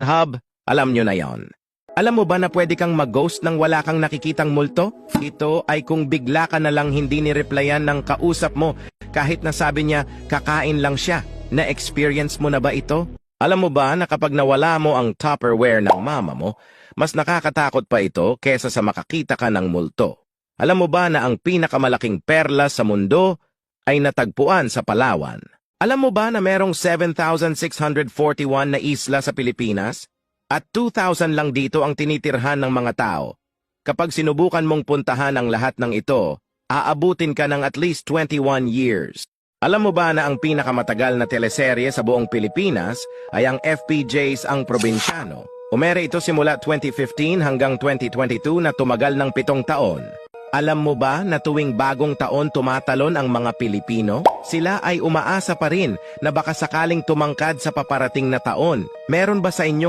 Hub, alam nyo na yon. Alam mo ba na pwede kang mag-ghost nang wala kang nakikitang multo? Ito ay kung bigla ka na lang hindi ni-replyan ng kausap mo kahit na sabi niya kakain lang siya. Na-experience mo na ba ito? Alam mo ba na kapag nawala mo ang Tupperware ng mama mo, mas nakakatakot pa ito kesa sa makakita ka ng multo? Alam mo ba na ang pinakamalaking perla sa mundo ay natagpuan sa Palawan? Alam mo ba na merong 7,641 na isla sa Pilipinas? At 2,000 lang dito ang tinitirhan ng mga tao. Kapag sinubukan mong puntahan ang lahat ng ito, aabutin ka ng at least 21 years. Alam mo ba na ang pinakamatagal na teleserye sa buong Pilipinas ay ang FPJs Ang Probinsyano? Umere ito simula 2015 hanggang 2022 na tumagal ng 7 taon. Alam mo ba na tuwing bagong taon tumatalon ang mga Pilipino? Sila ay umaasa pa rin na baka sakaling tumangkad sa paparating na taon. Meron ba sa inyong